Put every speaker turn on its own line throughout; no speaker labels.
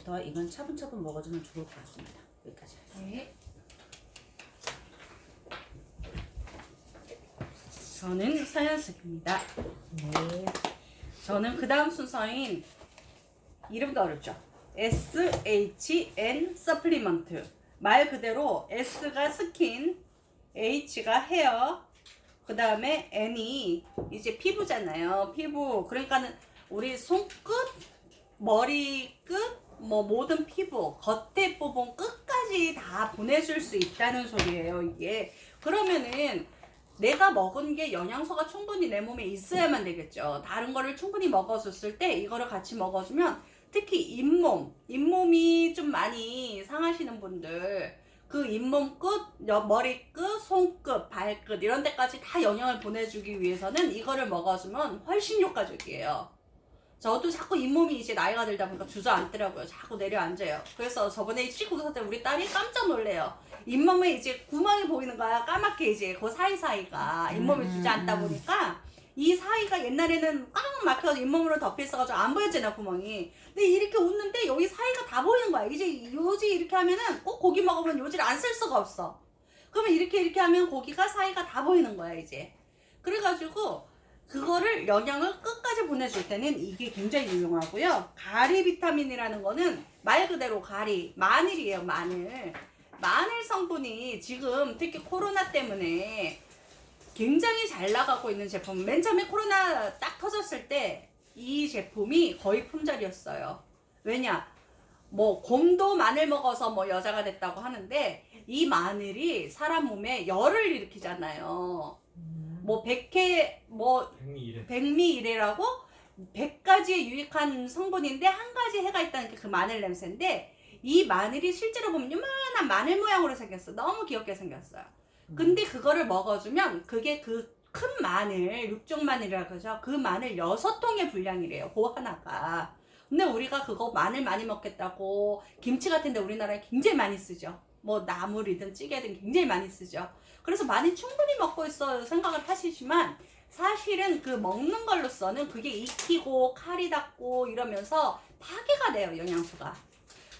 더 이건 차분차분 먹어주면 좋을 것 같습니다. 여기까지 하겠습니다.
네.
저는 서연숙입니다.
네.
저는 그 다음 순서인 이름도 어렵죠. SHN 서플리먼트. 말 그대로 S가 스킨, H가 헤어, 그 다음에 N이 이제 피부잖아요. 피부. 그러니까는 우리 손끝, 머리끝, 뭐 모든 피부, 겉에 부분 끝까지 다 보내줄 수 있다는 소리예요, 이게. 그러면은 내가 먹은 게 영양소가 충분히 내 몸에 있어야만 되겠죠. 다른 거를 충분히 먹어줬을 때 이거를 같이 먹어주면 특히 잇몸이 좀 많이 상하시는 분들, 그 잇몸 끝, 머리 끝, 손끝, 발끝 이런 데까지 다 영양을 보내주기 위해서는 이거를 먹어주면 훨씬 효과적이에요. 저도 자꾸 잇몸이 이제 나이가 들다 보니까 주저앉더라고요. 자꾸 내려앉아요. 그래서 저번에 시구사 때 우리 딸이 깜짝 놀래요. 잇몸에 이제 구멍이 보이는 거야. 까맣게 이제 그 사이사이가 잇몸이 주저앉다 보니까 이 사이가 옛날에는 꽉 막혀서 잇몸으로 덮여 있어가지고 안 보였잖아, 구멍이. 근데 이렇게 웃는데 여기 사이가 다 보이는 거야. 이제 요지 이렇게 하면은 꼭 고기 먹으면 요지를 안 쓸 수가 없어. 그러면 이렇게 하면 고기가 사이가 다 보이는 거야, 이제. 그래가지고 그거를 영양을 끝까지 보내줄 때는 이게 굉장히 유용하고요. 가리 비타민이라는 거는 말 그대로 가리, 마늘이에요, 마늘. 마늘 성분이 지금 특히 코로나 때문에 굉장히 잘 나가고 있는 제품. 맨 처음에 코로나 딱 터졌을 때 이 제품이 거의 품절이었어요. 왜냐? 뭐 곰도 마늘 먹어서 뭐 여자가 됐다고 하는데 이 마늘이 사람 몸에 열을 일으키잖아요. 뭐 백해 뭐 백미이래라고 100가지의 유익한 성분인데 한 가지 해가 있다는 게 그 마늘 냄새인데, 이 마늘이 실제로 보면 요만한 마늘 모양으로 생겼어. 너무 귀엽게 생겼어요. 근데 그거를 먹어주면 그게 그 큰 마늘, 육종 마늘이라고 그러죠. 그 마늘 6통의 분량이래요. 그 하나가. 근데 우리가 그거 마늘 많이 먹겠다고 김치 같은 데 우리나라에 굉장히 많이 쓰죠. 뭐 나물이든 찌개든 굉장히 많이 쓰죠. 그래서 많이 충분히 먹고 있어 생각을 하시지만 사실은 그 먹는 걸로서는 그게 익히고 칼이 닿고 이러면서 파괴가 돼요, 영양소가.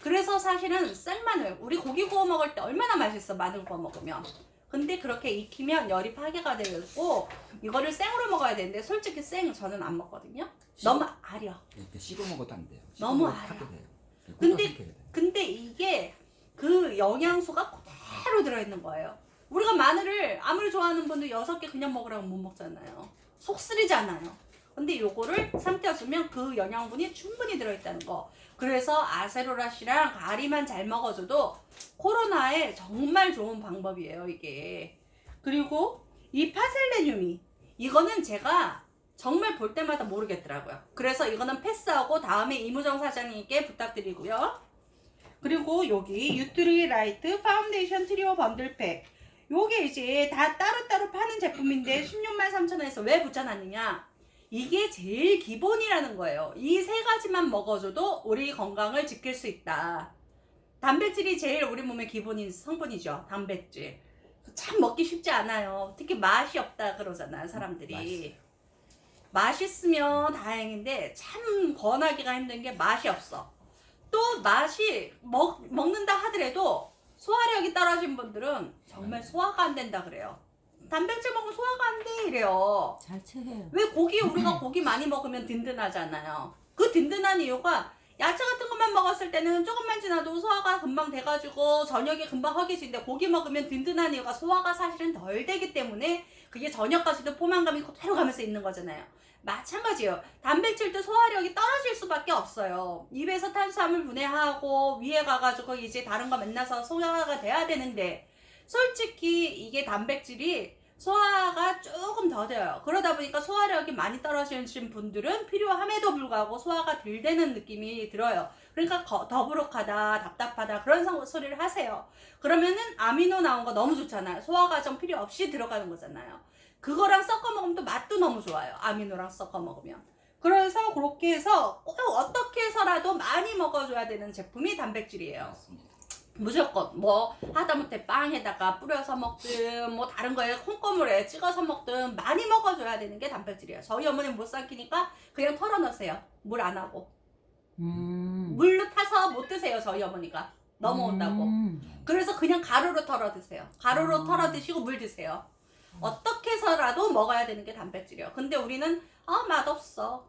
그래서 사실은 생마늘, 우리 고기 구워 먹을 때 얼마나 맛있어, 마늘 구워 먹으면. 근데 그렇게 익히면 열이 파괴가 되고 이거를 생으로 먹어야 되는데 솔직히 생 저는 안 먹거든요. 너무 아려.
이렇게 씹어 먹어도 안 돼요.
너무
먹어도
아려.
파괴돼요.
근데 이게 그 영양소가 그대로 들어있는 거예요. 우리가 마늘을 아무리 좋아하는 분들 6개 그냥 먹으라고 못 먹잖아요. 속 쓰리잖아요. 근데 요거를 삼켜주면 그 영양분이 충분히 들어있다는 거. 그래서 아세로라씨랑 가리만 잘 먹어줘도 코로나에 정말 좋은 방법이에요, 이게. 그리고 이 파셀레늄이, 이거는 제가 정말 볼 때마다 모르겠더라고요. 그래서 이거는 패스하고 다음에 이무정 사장님께 부탁드리고요. 그리고 여기 유트리 라이트 파운데이션 트리오 번들팩, 요게 이제 다 따로따로 파는 제품인데 16만 3천원에서 왜 붙여놨느냐, 이게 제일 기본이라는 거예요. 이 3가지만 먹어줘도 우리 건강을 지킬 수 있다. 단백질이 제일 우리 몸의 기본인 성분이죠, 단백질. 참 먹기 쉽지 않아요. 특히 맛이 없다 그러잖아요, 사람들이. 맛있으면 다행인데 참 권하기가 힘든 게 맛이 없어. 또 맛이 먹는다 하더라도 소화력이 떨어진 분들은 정말 소화가 안 된다 그래요. 단백질 먹으면 소화가 안 돼 이래요.
잘 체해요.
왜 우리가 고기 많이 먹으면 든든하잖아요. 그 든든한 이유가 야채 같은 것만 먹었을 때는 조금만 지나도 소화가 금방 돼가지고 저녁에 금방 허기지는데 고기 먹으면 든든한 이유가 소화가 사실은 덜 되기 때문에 그게 저녁까지도 포만감이 그대로 가면서 있는 거잖아요. 마찬가지예요. 단백질도 소화력이 떨어질 수밖에 없어요. 입에서 탄수화물 분해하고 위에 가가지고 이제 다른 거 만나서 소화가 돼야 되는데 솔직히 이게 단백질이 소화가 조금 더뎌요. 그러다 보니까 소화력이 많이 떨어지신 분들은 필요함에도 불구하고 소화가 덜 되는 느낌이 들어요. 그러니까 더부룩하다, 답답하다 그런 소리를 하세요. 그러면은 아미노 나온 거 너무 좋잖아요. 소화 과정 필요 없이 들어가는 거잖아요. 그거랑 섞어 먹으면 또 맛도 너무 좋아요. 아미노랑 섞어 먹으면. 그래서 그렇게 해서 꼭 어떻게 해서라도 많이 먹어줘야 되는 제품이 단백질이에요.
맞습니다.
무조건 뭐 하다못해 빵에다가 뿌려서 먹든 뭐 다른 거에 콩고물에 찍어서 먹든 많이 먹어줘야 되는 게 단백질이에요. 저희 어머니는 못 삼키니까 그냥 털어넣으세요. 물 안 하고. 물로 타서 못 드세요. 저희 어머니가 넘어온다고. 그래서 그냥 가루로 털어 드세요. 가루로 털어 드시고 물 드세요. 어떻게 해서라도 먹어야 되는 게 단백질이에요. 근데 우리는 맛없어.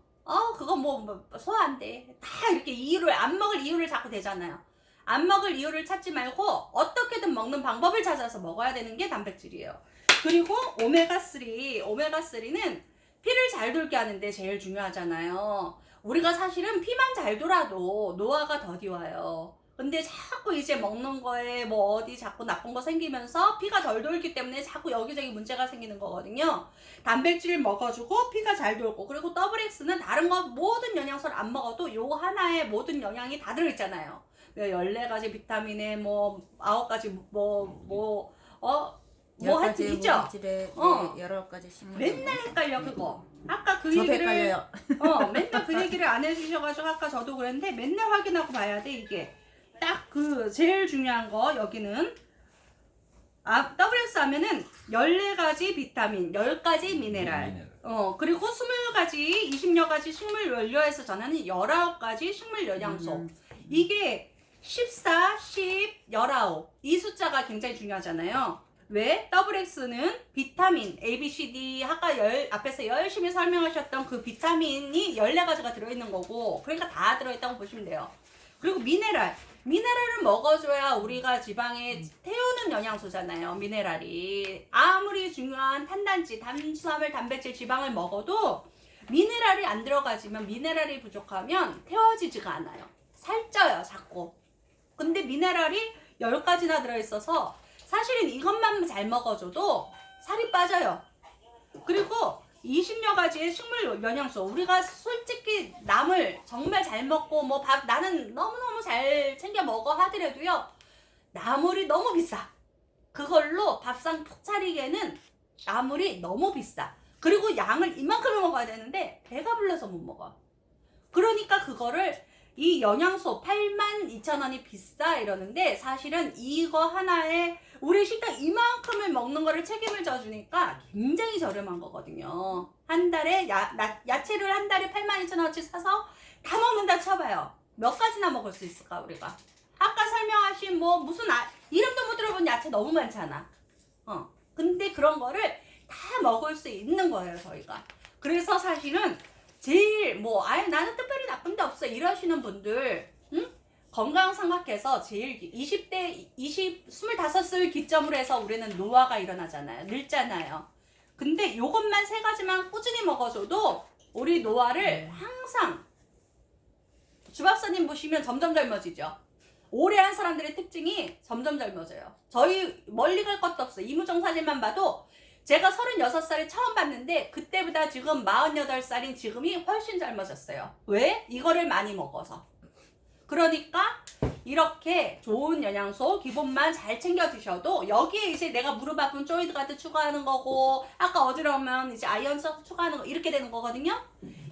그거 뭐 소화 안 돼. 다 이렇게 이유를 안 먹을 이유를 자꾸 대잖아요. 안 먹을 이유를 찾지 말고 어떻게든 먹는 방법을 찾아서 먹어야 되는 게 단백질이에요. 그리고 오메가3는 피를 잘 돌게 하는데 제일 중요하잖아요. 우리가 사실은 피만 잘 돌아도 노화가 더디와요. 근데 자꾸 이제 먹는 거에 뭐 어디 자꾸 나쁜 거 생기면서 피가 덜 돌기 때문에 자꾸 여기저기 문제가 생기는 거거든요. 단백질을 먹어주고 피가 잘 돌고, 그리고 X는 다른 거 모든 영양소를 안 먹어도 요 하나에 모든 영양이 다 들어있잖아요. 14가지 비타민에 뭐 9가지 뭐 하여튼 있죠?
물질에 여러 가지 식물.
맨날 헷갈려 그거. 아까 그
저도
얘기를
헷갈려요.
맨날 그 얘기를 안 해주셔가지고 아까 저도 그랬는데 맨날 확인하고 봐야 돼. 이게 딱 그 제일 중요한 거 여기는 WS 하면은 14가지 비타민, 10가지 미네랄, 그리고 20가지, 20여 가지 식물 원료에서 전하는 19가지 식물 영양소. 이게 14, 10, 19. 이 숫자가 굉장히 중요하잖아요. 왜? X는 비타민, A, B, C, D, 아까 앞에서 열심히 설명하셨던 그 비타민이 14가지가 들어있는 거고, 그러니까 다 들어있다고 보시면 돼요. 그리고 미네랄을 먹어줘야 우리가 지방에 태우는 영양소잖아요. 미네랄이 아무리 중요한 탄단지, 탄수화물, 단백질, 지방을 먹어도 미네랄이 안 들어가지면, 미네랄이 부족하면 태워지지가 않아요. 살쪄요 자꾸. 근데 미네랄이 10가지나 들어있어서 사실은 이것만 잘 먹어줘도 살이 빠져요. 그리고 20여 가지의 식물 영양소, 우리가 솔직히 나물 정말 잘 먹고 뭐 밥 나는 너무너무 잘 챙겨 먹어 하더라도요, 나물이 너무 비싸. 그걸로 밥상 푹 차리기에는 나물이 너무 비싸. 그리고 양을 이만큼을 먹어야 되는데 배가 불러서 못 먹어. 그러니까 그거를 이 영양소 82,000원이 비싸 이러는데, 사실은 이거 하나에 우리 식당 이만큼을 먹는 거를 책임을 져주니까 굉장히 저렴한 거거든요. 한 달에 야채를 한 달에 82,000원어치 사서 다 먹는다 쳐봐요. 몇 가지나 먹을 수 있을까 우리가? 아까 설명하신 뭐 무슨 이름도 못 들어본 야채 너무 많잖아. 근데 그런 거를 다 먹을 수 있는 거예요 저희가. 그래서 사실은 제일 나는 특별히 나쁜 데 없어 이러시는 분들, 건강 생각해서 제일 25을 기점으로 해서 우리는 노화가 일어나잖아요. 늙잖아요. 근데 요것만 3가지만 꾸준히 먹어줘도 우리 노화를 항상, 주박사님 보시면 점점 젊어지죠. 오래 한 사람들의 특징이 점점 젊어져요. 저희 멀리 갈 것도 없어요. 이무정 사진만 봐도 제가 36살에 처음 봤는데 그때보다 지금 48살인 지금이 훨씬 젊어졌어요. 왜? 이거를 많이 먹어서. 그러니까 이렇게 좋은 영양소 기본만 잘 챙겨 드셔도, 여기에 이제 내가 무릎 아픈 조이드 가드 추가하는 거고, 아까 어지러우면 이제 아이언서 추가하는 거, 이렇게 되는 거거든요.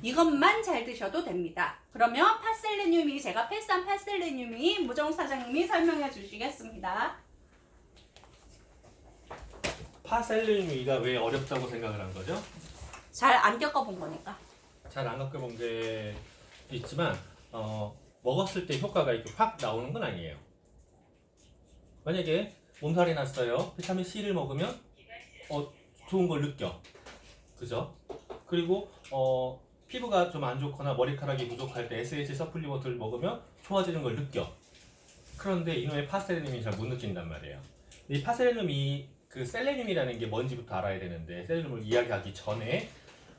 이것만 잘 드셔도 됩니다. 그러면 파셀레늄이, 제가 패스한 파셀레늄이 무정 사장님이 설명해 주시겠습니다.
파셀레늄이가 왜 어렵다고 생각을 한 거죠?
잘 안 겪어본 거니까.
잘 안 겪어본 게 있지만 먹었을 때 효과가 이렇게 확 나오는 건 아니에요. 만약에 몸살이 났어요. 비타민 C를 먹으면 좋은 걸 느껴. 그죠? 그리고 피부가 좀 안 좋거나 머리카락이 부족할 때 SH 서플리먼트를 먹으면 좋아지는 걸 느껴. 그런데 이놈의 파셀레늄이 잘 못 느낀단 말이에요. 이 파셀레늄이 그 셀레늄이라는 게 뭔지부터 알아야 되는데, 셀레늄을 이야기하기 전에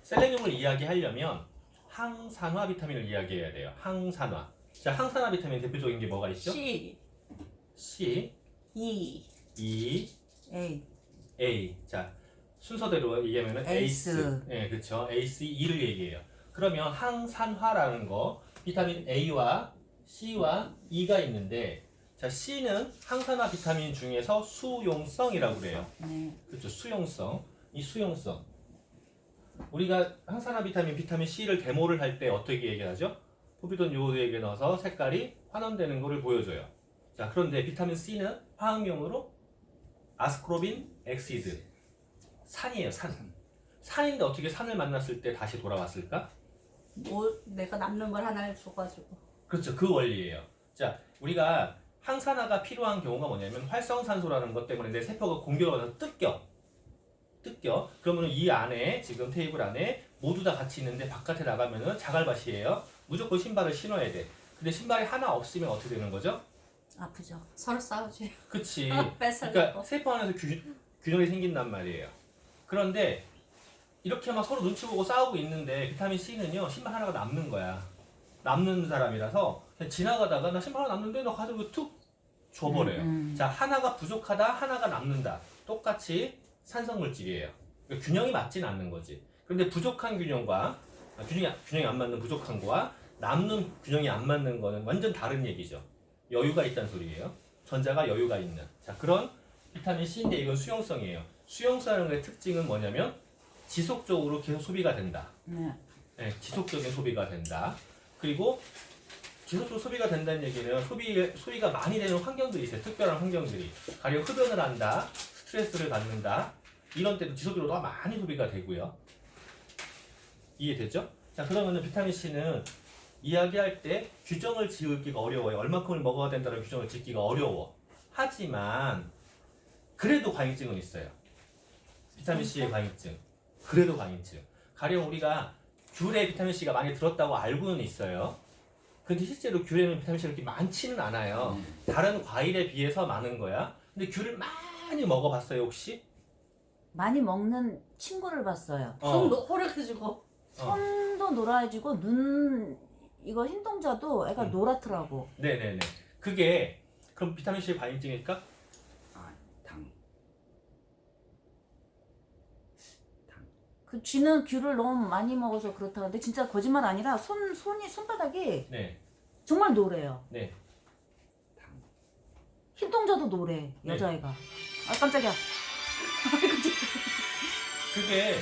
셀레늄을 이야기하려면 항산화 비타민을 이야기해야 돼요. 항산화. 자, 항산화 비타민 대표적인 게 뭐가 있죠?
C,
C,
E,
A.
A. 자, 순서대로 얘기하면 ACE. 네, 그렇죠. ACE를 얘기해요. 그러면 항산화라는 거, 비타민 A와 C와 E가 있는데, 자, C는 항산화 비타민 중에서 수용성이라고 그래요. 그렇죠. 수용성. 이 수용성. 우리가 항산화 비타민 C를 데모를 할 때 어떻게 얘기하죠? 포비돈 요오드액에 넣어서 색깔이 환원되는 것을 보여줘요. 자, 그런데 비타민 C는 화학명으로 아스코르빈 엑시드. 산이에요, 산. 산인데 어떻게 산을 만났을 때 다시 돌아왔을까?
내가 남는 걸 하나를 줘가지고.
그렇죠. 그 원리예요. 자, 우리가 항산화가 필요한 경우가 뭐냐면 활성산소라는 것 때문에 내 세포가 공격을 해서 뜯겨. 그러면 이 안에 지금 테이블 안에 모두 다 같이 있는데 바깥에 나가면은 자갈밭이에요. 무조건 신발을 신어야 돼. 근데 신발이 하나 없으면 어떻게 되는 거죠?
아프죠.
서로 싸우지.
그치.
뺏으려고.
그러니까 세포 안에서 균형이 생긴단 말이에요. 그런데 이렇게 막 서로 눈치 보고 싸우고 있는데 비타민 C는요 신발 하나가 남는 거야. 남는 사람이라서 그냥 지나가다가 나 신발 하나 남는데 너 가지고 툭 줘버려요. 자, 하나가 부족하다, 하나가 남는다. 똑같이 산성물질이에요. 그러니까 균형이 맞진 않는 거지. 그런데 부족한 균형과 균형이 안 맞는 부족한 거와 남는 균형이 안 맞는 거는 완전 다른 얘기죠. 여유가 있다는 소리예요. 전자가 여유가 있는. 자, 그런 비타민 C인데 이건 수용성이에요. 수용성의 의 특징은 뭐냐면 지속적으로 계속 소비가 된다.
네.
네, 지속적인 소비가 된다. 그리고 지속적으로 소비가 된다는 얘기는 소비가 많이 되는 환경들이 있어요. 특별한 환경들이. 가령 흡연을 한다, 스트레스를 받는다. 이런 때도 지속적으로 더 많이 소비가 되고요. 이해되죠? 자, 그러면은 비타민 C는 이야기할 때 규정을 지으기가 어려워요. 얼마큼을 먹어야 된다는 규정을 짓기가 어려워. 하지만 그래도 과잉증은 있어요. 비타민 C의 과잉증. 그래도 과잉증. 가령 우리가 귤에 비타민 C가 많이 들었다고 알고는 있어요. 근데 실제로 귤에는 비타민 C가 그렇게 많지는 않아요. 다른 과일에 비해서 많은 거야. 근데 귤을 많이 먹어봤어요, 혹시?
많이 먹는 친구를 봤어요.
손도 호락해지고.
손도 노라해지고 눈 이거 흰동자도 애가 노랗더라고.
네네네. 그게 그럼 비타민 C의 과잉증일까?
아, 당.
그 쥐는 귤을 너무 많이 먹어서 그렇다는데 진짜 거짓말 아니라 손바닥이
네.
정말 노래요.
네.
흰동자도 노래 여자애가. 아 깜짝이야.
그게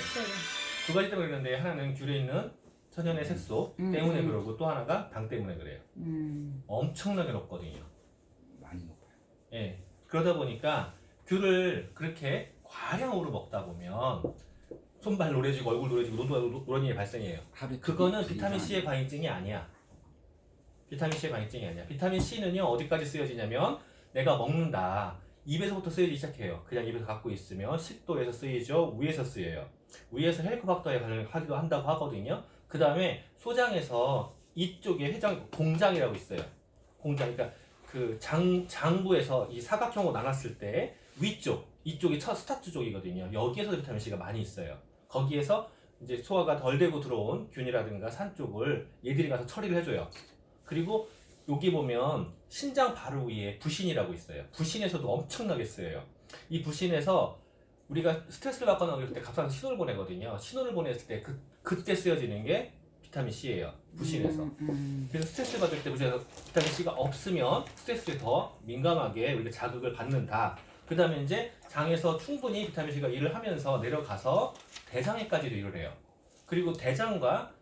두 가지 때문에 그러는데 하나는 귤에 있는 천연의 색소 때문에 그러고 또 하나가 당 때문에 그래요. 엄청나게 높거든요.
많이 높아요.
예. 그러다 보니까 귤을 그렇게 과량으로 먹다 보면 손발 노래지고 얼굴 노래지고 눈도 노란 일이 발생해요.
하루에
그거는
두
비타민
이상.
C의 과잉증이 아니야. 비타민 C의 과잉증이 아니야. 비타민 C는요 어디까지 쓰여지냐면 내가 먹는다. 입에서부터 쓰이기 시작해요. 그냥 입에서 갖고 있으면 식도에서 쓰이죠. 위에서 쓰여요. 위에서 헬리코박터에 관련하기도 한다고 하거든요. 그 다음에 소장에서 이쪽에 공장이라고 있어요. 공장, 그러니까 그 장부에서 이 사각형으로 나눴을 때 위쪽, 이쪽이 스타트 쪽이거든요. 여기에서 비타민 C가 많이 있어요. 거기에서 이제 소화가 덜 되고 들어온 균이라든가 산 쪽을 얘들이 가서 처리를 해줘요. 그리고 여기 보면 신장 바로 위에 부신이라고 있어요. 부신에서도 엄청나게 쓰여요. 이 부신에서 우리가 스트레스를 받거나 그럴 때 갑자기 신호를 보내거든요. 신호를 보냈을 때 그때 쓰여지는 게 비타민 C예요. 부신에서. 그래서 스트레스 받을 때 비타민 C가 없으면 스트레스에 더 민감하게 우리가 자극을 받는다. 그 다음에 이제 장에서 충분히 비타민 C가 일을 하면서 내려가서 대장에까지도 일을 해요. 그리고 대장과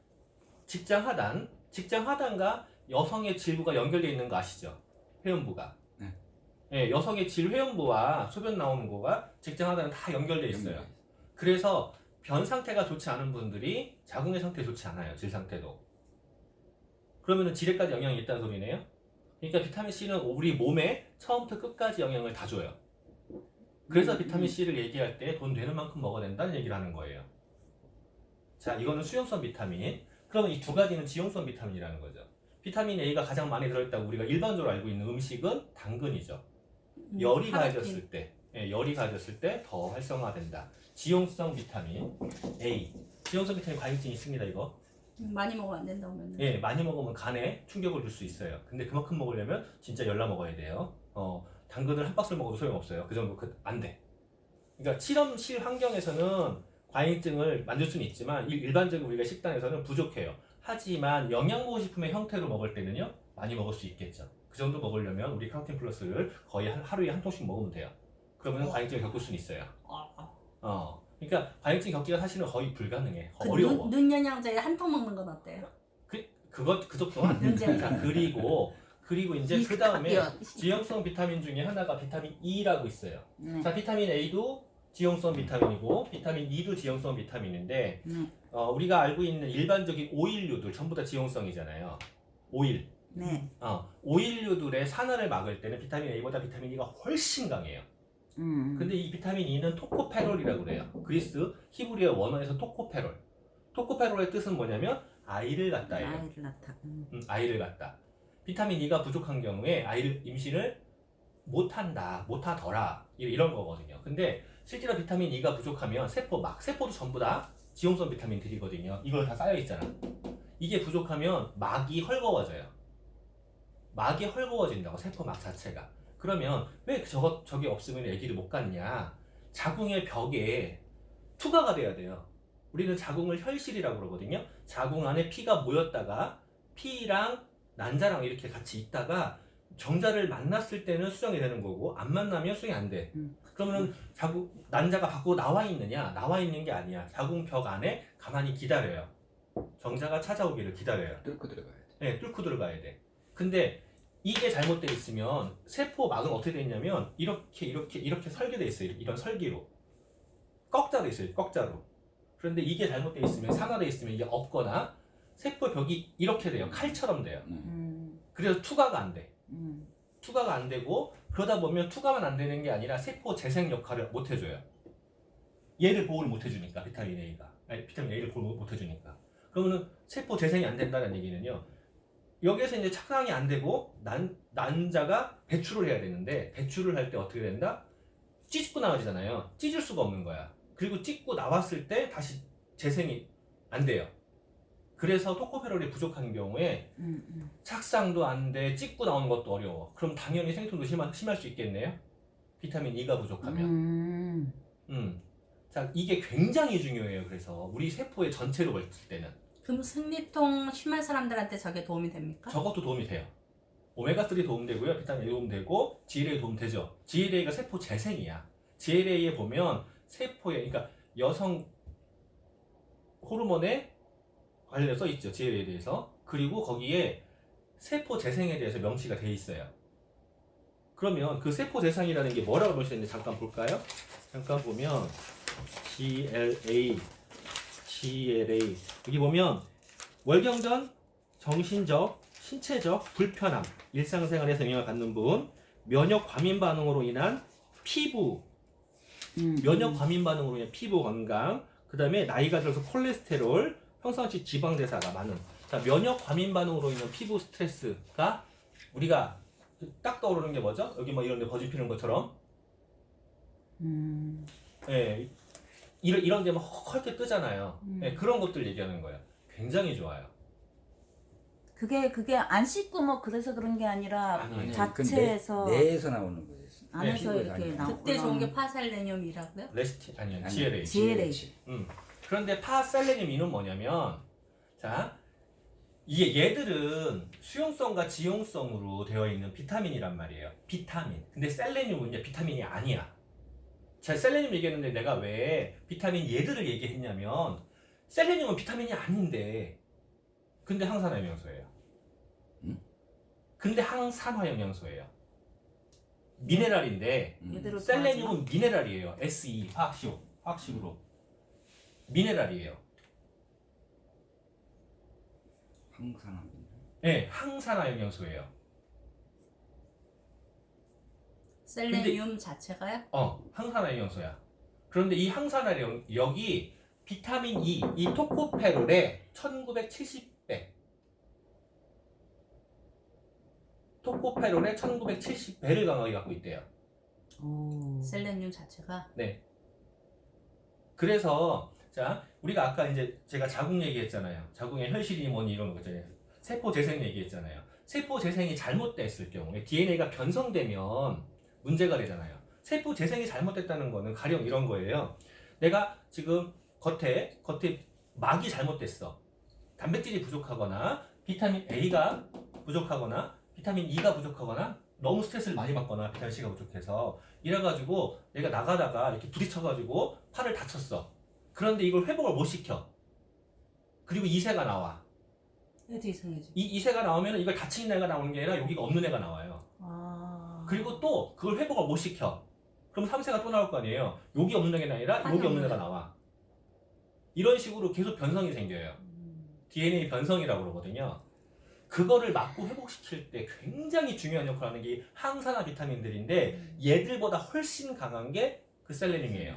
직장하단과 여성의 질부가 연결되어 있는 거 아시죠? 회음부가.
네.
네, 여성의 질회음부와 소변 나오는 거가 직장하단은 다 연결되어 있어요. 그래서 변 상태가 좋지 않은 분들이 자궁의 상태 좋지 않아요. 질 상태도. 그러면은 질에까지 영향이 있다는 소리네요. 그러니까 비타민 C는 우리 몸에 처음부터 끝까지 영향을 다 줘요. 그래서 비타민 C를 얘기할 때 돈 되는 만큼 먹어야 된다는 얘기를 하는 거예요. 자, 이거는 수용성 비타민. 그러면 이 두 가지는 지용성 비타민이라는 거죠. 비타민 A가 가장 많이 들어있다고 우리가 일반적으로 알고 있는 음식은 당근이죠. 열이 가해졌을 때 더 활성화된다. 지용성 비타민 A. 지용성 비타민 과잉증이 있습니다. 이거.
많이 먹으면 안 된다고.
예, 많이 먹으면 간에 충격을 줄 수 있어요. 근데 그만큼 먹으려면 진짜 열나 먹어야 돼요. 당근을 한 박스를 먹어도 소용없어요. 그 정도 안 돼. 그러니까 실험실 환경에서는 과잉증을 만들 수는 있지만 일반적인 우리가 식단에서는 부족해요. 하지만 영양보호식품의 형태로 먹을 때는요 많이 먹을 수 있겠죠. 그 정도 먹으려면 우리 카로틴 플러스를 거의 하루에 한 통씩 먹으면 돼요. 그러면 과잉증을 겪을 수는 있어요. 그러니까 과잉증 겪기가 사실은 거의 불가능해. 어려워.
눈 영양제에 한 통 먹는 건 어때요?
그 정도는 안 돼. 자, 그리고 이제 그 다음에 지용성 비타민 중에 하나가 비타민 E라고 있어요. 자, 비타민 A도 지용성 비타민이고 비타민 E도 지용성 비타민인데 우리가 알고 있는 일반적인 오일류들 전부 다 지용성이잖아요. 오일.
네.
오일류들의 산화를 막을 때는 비타민 A보다 비타민 E가 훨씬 강해요. 근데 이 비타민 E는 토코페롤이라고 그래요. 그리스 히브리어 원어에서 토코페롤. 토코페롤의 뜻은 뭐냐면 아이를 갖다예요.
아이를 낳다.
아이를 갖다. 비타민 E가 부족한 경우에 아이를 임신을 못한다, 못하더라 이런 거거든요. 근데 실제로 비타민 E가 부족하면 세포도 전부 다 지용성 비타민들이거든요. 이걸 다 쌓여 있잖아. 이게 부족하면 막이 헐거워져요. 막이 헐거워진다고 세포막 자체가. 그러면 왜 저게 없으면 아기를 못 갖냐? 자궁의 벽에 투과가 돼야 돼요. 우리는 자궁을 혈실이라고 그러거든요. 자궁 안에 피가 모였다가 피랑 난자랑 이렇게 같이 있다가 정자를 만났을 때는 수정이 되는 거고 안 만나면 수정이 안 돼. 그러면 난자가 밖으로 나와 있느냐? 나와 있는 게 아니야. 자궁 벽 안에 가만히 기다려요. 정자가 찾아오기를 기다려요.
뚫고 들어가야 돼.
네, 뚫고 들어가야 돼. 근데 이게 잘못되어 있으면 세포막은 어떻게 돼 있냐면 이렇게 설계되어 있어요. 이런 설계로. 꺽자로 있어요. 꺽자로. 그런데 이게 잘못되어 있으면 산화되어 있으면 이게 없거나 세포 벽이 이렇게 돼요. 칼처럼 돼요. 그래서 투과가 안 돼. 투과가 안 되고 그러다 보면 투과만 안 되는 게 아니라 세포 재생 역할을 못 해줘요. 얘를 보호를 못 해주니까 비타민 A를 보호 못 해주니까. 그러면은 세포 재생이 안 된다는 얘기는요. 여기에서 이제 착상이 안 되고 난자가 배출을 해야 되는데 배출을 할 때 어떻게 된다? 찢고 나와지잖아요. 찢을 수가 없는 거야. 그리고 찢고 나왔을 때 다시 재생이 안 돼요. 그래서 토코페롤이 부족한 경우에 착상도 안 돼, 찢고 나오는 것도 어려워. 그럼 당연히 생통도 심할 수 있겠네요. 비타민 E가 부족하면. 자, 이게 굉장히 중요해요. 그래서 우리 세포의 전체로 볼 때는.
그럼 생리통 심한 사람들한테 저게 도움이 됩니까?
저것도 도움이 돼요. 오메가3 도움되고요. 비타민 A 도움되고 GLA 도움되죠. GLA가 세포 재생이야. GLA에 보면 세포에 그러니까 여성 호르몬에 관련해 써 있죠. GLA에 대해서. 그리고 거기에 세포 재생에 대해서 명시가 돼 있어요. 그러면 그 세포 재생이라는 게 뭐라고 명시되는지 잠깐 볼까요? 잠깐 보면 GLA 여기 보면 월경전, 정신적, 신체적 불편함, 일상생활에서 영향을 받는 분, 면역 과민 반응으로 인한 피부, 면역 과민 반응으로 인한 피부 건강, 그 다음에 나이가 들어서 콜레스테롤, 평상시 지방 대사가 많은. 자, 면역 과민 반응으로 인한 피부 스트레스가 우리가 딱 떠오르는 게 뭐죠? 여기 뭐 이런 데 버즈 피는 것처럼. 예. 이런 데 막 헐게 뜨잖아요. 예, 그런 것들 얘기하는 거예요. 굉장히 좋아요.
그게 안 씻고 뭐 그래서 그런 게 아니라
아니에요.
자체에서
내에서 나오는 거예요.
안에서
네.
이렇게 나오고
그때 좋은 게 파셀레늄이라고요?
아니요. GLA.
GLA.
그런데 파셀레늄이는 뭐냐면 자, 얘들은 수용성과 지용성으로 되어 있는 비타민이란 말이에요. 비타민. 근데 셀레늄은 이제 비타민이 아니야. 자, 셀레늄 얘기했는데 내가 왜 비타민 얘들을 얘기했냐면 셀레늄은 비타민이 아닌데 근데 항산화 영양소예요. 근데 항산화 영양소예요. 미네랄인데
얘대로
셀레늄은 미네랄이에요. SE 화학식으로 미네랄이에요.
항산화.
네, 항산화 영양소예요.
셀레늄 자체가요?
항산화 영양소야. 그런데 이 항산화 여기 비타민 E, 이 토코페롤의 1970배. 토코페롤의 1970배를 강하게 갖고 있대요.
셀레늄 자체가?
네. 그래서 자, 우리가 아까 이제 제가 자궁 얘기했잖아요. 자궁의 혈실이 뭐니 이런 거 있잖아요. 세포 재생 얘기했잖아요. 세포 재생이 잘못됐을 경우에 DNA가 변성되면 문제가 되잖아요. 세포 재생이 잘못됐다는 거는 가령 이런 거예요. 내가 지금 겉에 막이 잘못됐어. 단백질이 부족하거나 비타민 A가 부족하거나 비타민 E가 부족하거나 너무 스트레스를 많이 받거나 비타민 C가 부족해서 이래가지고 내가 나가다가 이렇게 부딪혀가지고 팔을 다쳤어. 그런데 이걸 회복을 못 시켜. 그리고 이세가 나와.
애도 이상해지.
이세가 나오면 이걸 다친 애가 나오는 게 아니라 여기가 없는 애가 나와요. 그리고 또 그걸 회복을 못 시켜. 그럼 3세가 또 나올 거 아니에요. 여기 없는 애가 아니라 여기 없는 애가 나와. 이런 식으로 계속 변성이 생겨요. DNA 변성이라고 그러거든요. 그거를 막고 회복시킬 때 굉장히 중요한 역할을 하는 게 항산화 비타민들인데 얘들보다 훨씬 강한 게 그 셀레늄이에요.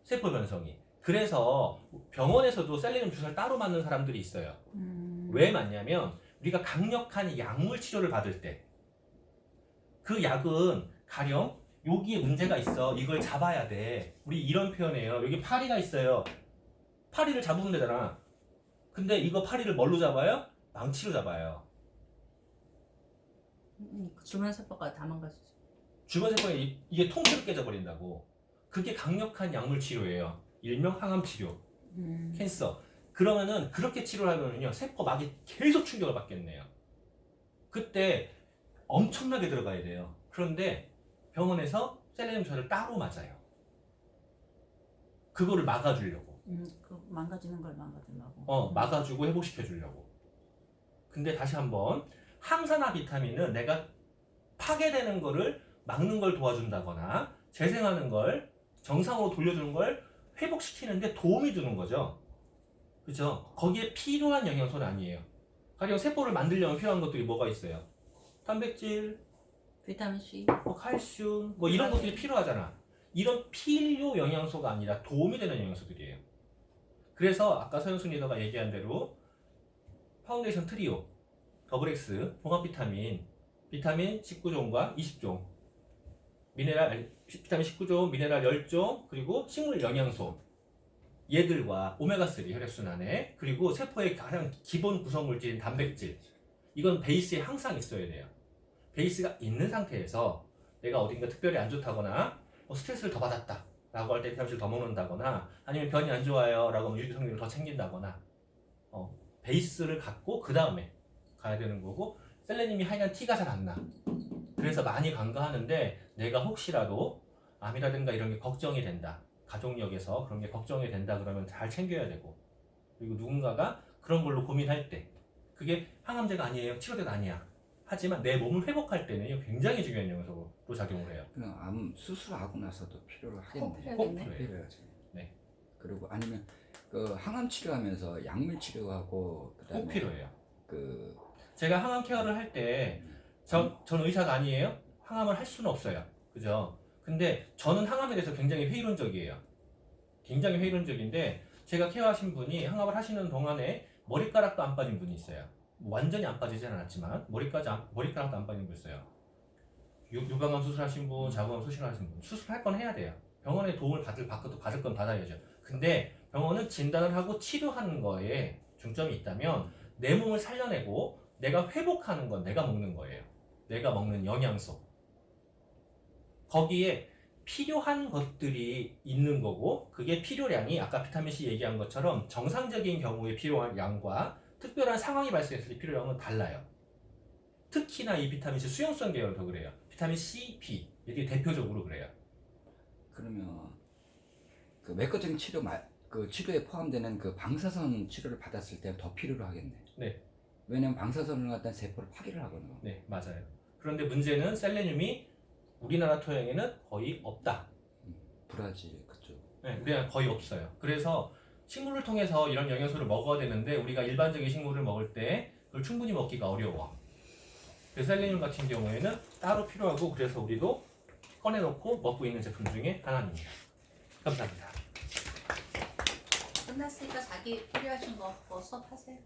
세포 변성이. 그래서 병원에서도 셀레늄 주사를 따로 맞는 사람들이 있어요. 왜 맞냐면 우리가 강력한 약물 치료를 받을 때 그 약은 가령 여기에 문제가 있어. 이걸 잡아야 돼. 우리 이런 표현이에요. 여기 파리가 있어요. 파리를 잡으면 되잖아. 근데 이거 파리를 뭘로 잡아요? 망치로 잡아요.
주변 세포가 다 망가지죠.
주변 세포에 이게 통째로 깨져버린다고. 그게 강력한 약물 치료예요. 일명 항암 치료, 캔서. 그러면은 그렇게 치료를 하면은요 세포막이 계속 충격을 받겠네요. 그때 엄청나게 들어가야 돼요. 그런데 병원에서 셀레늄 주사를 따로 맞아요. 그거를 막아주려고.
그 망가지는 걸 막아주려고.
막아주고 회복시켜주려고. 근데 다시 한번 항산화 비타민은 내가 파괴되는 거를 막는 걸 도와준다거나 재생하는 걸 정상으로 돌려주는 걸 회복시키는데 도움이 주는 거죠. 그죠? 거기에 필요한 영양소는 아니에요. 가령 세포를 만들려면 필요한 것들이 뭐가 있어요? 단백질,
비타민 C.
칼슘, 뭐 이런 것들이 필요하잖아. 이런 필요 영양소가 아니라 도움이 되는 영양소들이에요. 그래서 아까 서영순 리더가 얘기한 대로 파운데이션 트리오, 더블 X, 종합 비타민, 비타민 19종과 20종, 비타민 19종, 미네랄 10종, 그리고 식물 영양소, 얘들과 오메가3 혈액순환에, 그리고 세포의 가장 기본 구성물질인 단백질, 이건 베이스에 항상 있어야 돼요. 베이스가 있는 상태에서 내가 어딘가 특별히 안 좋다거나 스트레스를 더 받았다 라고 할 때 비타민C를 더 먹는다거나 아니면 변이 안 좋아요 라고 하면 유기성분을 더 챙긴다거나 베이스를 갖고 그 다음에 가야 되는 거고, 셀레늄이 하여간 티가 잘 안 나. 그래서 많이 간과하는데 내가 혹시라도 암이라든가 이런 게 걱정이 된다, 가족력에서 그런 게 걱정이 된다 그러면 잘 챙겨야 되고, 그리고 누군가가 그런 걸로 고민할 때 그게 항암제가 아니에요, 치료제가 아니야, 하지만 내 몸을 회복할 때는 굉장히 중요한 영양소로 작용을 해요.
그냥 암 수술하고 나서도 필요로
꼭
하겠네.
꼭
필요하겠네.
필요해요.
필요하지.
네.
그리고 아니면 그 항암 치료하면서 약물 치료하고 그다음에
꼭 필요해요.
그
제가 항암 케어를 할 때 전 의사가 아니에요. 항암을 할 수는 없어요. 그죠? 근데 저는 항암에 대해서 굉장히 회의론적이에요. 굉장히 회의론적인데 제가 케어하신 분이 항암을 하시는 동안에 머리카락도 안 빠진 분이 있어요. 완전히 안 빠지진 않았지만 머리카락도 안 빠진 분 있어요. 유방암 수술하신 분, 자궁암 수술하신 분, 수술할 건 해야 돼요. 병원의 도움을 받을 건 받아야죠. 근데 병원은 진단을 하고 치료하는 거에 중점이 있다면 내 몸을 살려내고 내가 회복하는 건 내가 먹는 거예요. 내가 먹는 영양소. 거기에 필요한 것들이 있는 거고, 그게 필요량이 아까 비타민C 얘기한 것처럼 정상적인 경우에 필요한 양과 특별한 상황이 발생했을 때 필요량은 달라요. 특히나 이 비타민C 수용성 계열은 더 그래요. 비타민 C, B 이게 대표적으로 그래요.
그러면 그 외과적인 그 치료에 포함되는 그 방사선 치료를 받았을 때 더 필요로 하겠네.
네.
왜냐면 방사선을 갖다 세포를 파괴를 하거든요.
네, 맞아요. 그런데 문제는 셀레늄이 우리나라 토양에는 거의 없다.
브라질 그쪽.
네, 우리나라 거의 없어요. 그래서 식물을 통해서 이런 영양소를 먹어야 되는데 우리가 일반적인 식물을 먹을 때 그걸 충분히 먹기가 어려워. 그래서 셀레늄 같은 경우에는 따로 필요하고, 그래서 우리도 꺼내놓고 먹고 있는 제품 중에 하나입니다. 감사합니다.
끝났으니까 자기 필요하신 거 수업하세요.